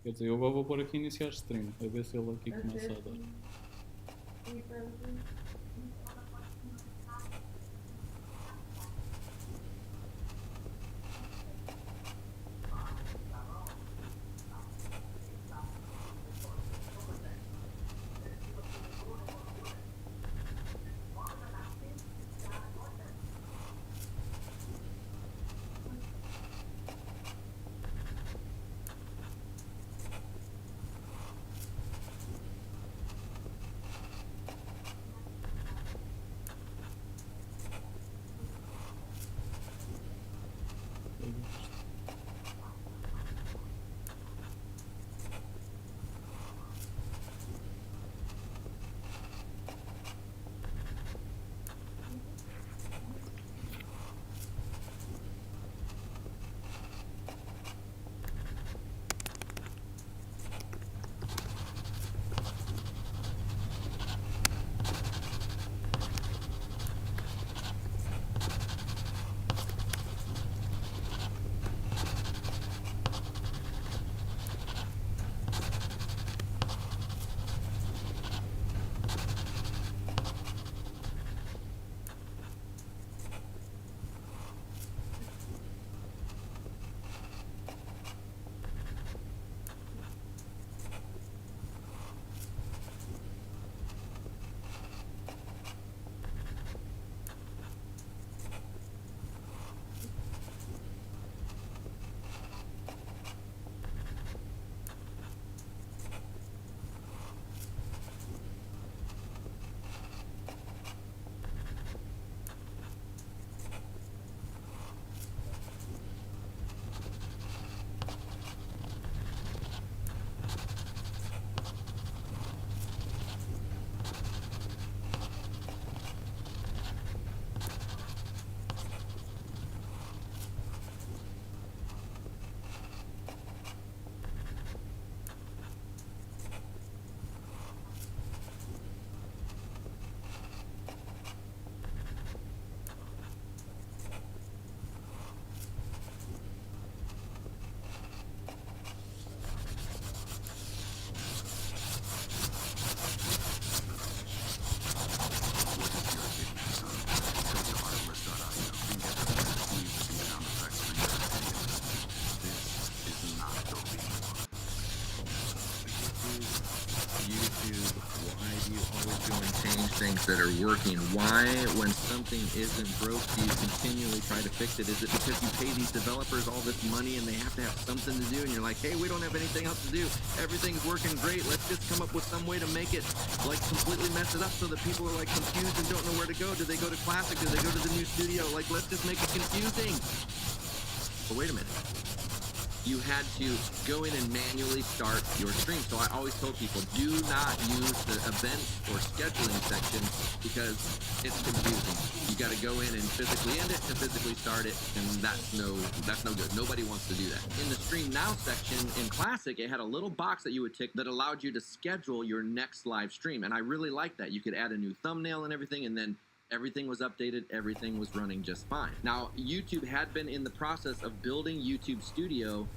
Quer dizer, eu agora vou pôr aqui iniciar stream, a ver se ele aqui começa a dar. Things that are working. Why, when something isn't broke, do you continually try to fix it? Is it because you pay these developers all this money and they have to have something to do, and you're like, hey, we don't have anything else to do, everything's working great, let's just come up with some way to make it like completely mess it up so that people are like confused and don't know where to go? Do they go to Classic? Do they go to the new studio? Like, let's just make it confusing. But wait a minute, you had to go in and manually start your stream. So I always told people, do not use the events or scheduling section because it's confusing. You got to go in and physically end it and physically start it, and that's no good. Nobody wants to do that. In the Stream Now section in Classic, it had a little box that you would tick that allowed you to schedule your next live stream, and I really liked that. You could add a new thumbnail and everything, and then everything was updated, everything was running just fine. Now, YouTube had been in the process of building YouTube Studio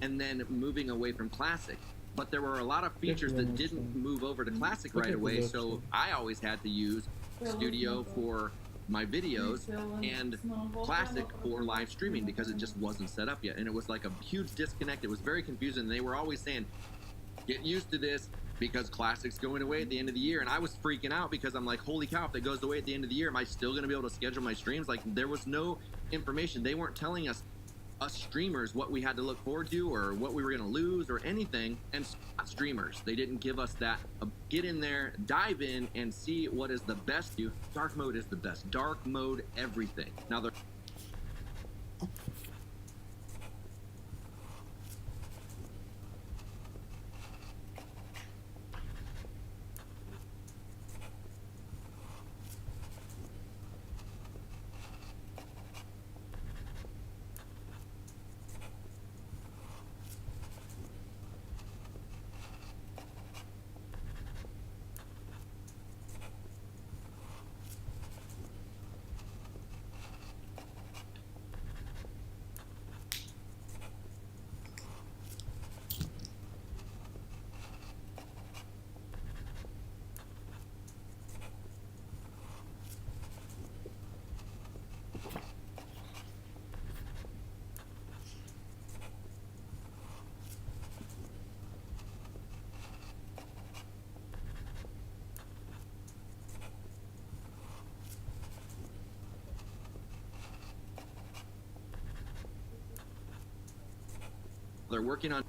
and then moving away from Classic. But there were a lot of features that didn't move over to Classic right away, so I always had to use Studio for my videos and Classic for live streaming because it just wasn't set up yet. And it was like a huge disconnect. It was very confusing. They were always saying, get used to this because Classic's going away at the end of the year. And I was freaking out because I'm like, holy cow, if it goes away at the end of the year, am I still going to be able to schedule my streams? Like, there was no information. They weren't telling us streamers what we had to look forward to or what we were going to lose or anything. And streamers, they didn't give us that. Get in there, dive in, and see what is the best. Dark mode is the best. Dark mode everything. Now, They're working on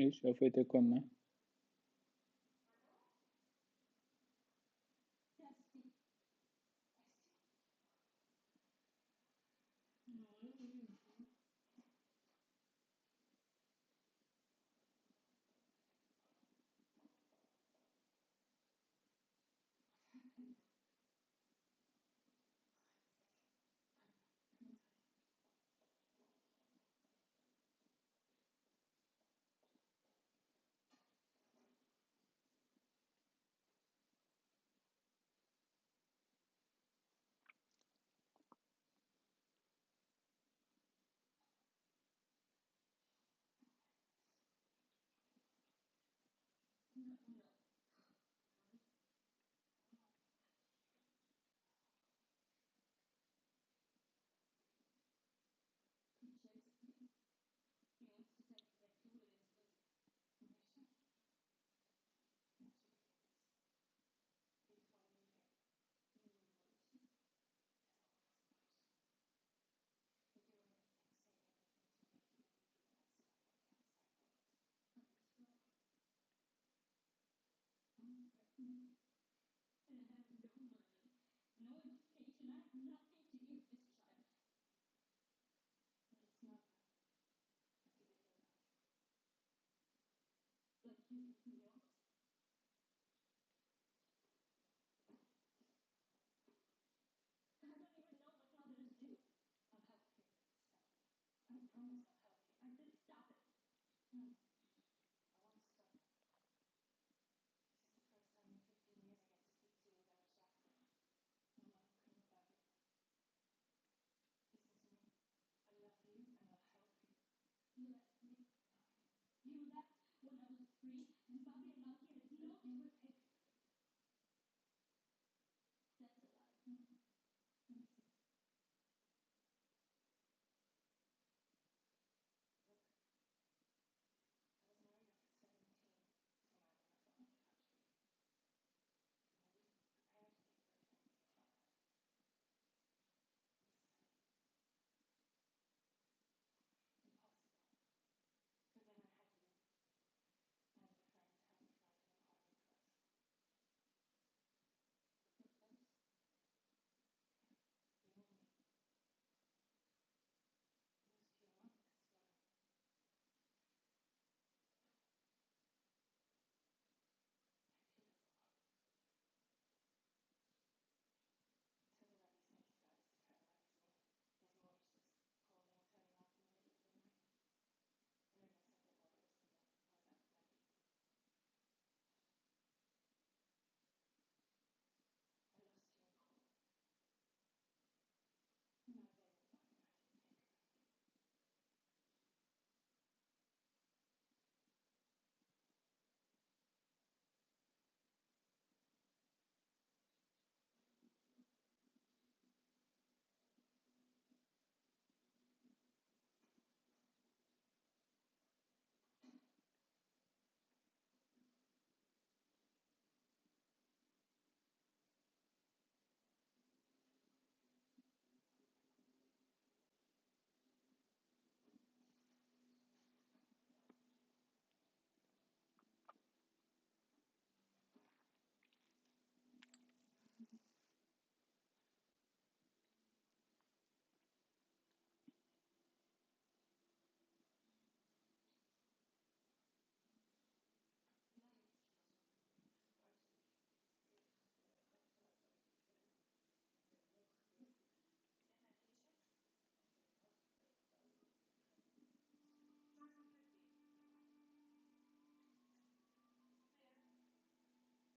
Ixi, já foi ter como, né?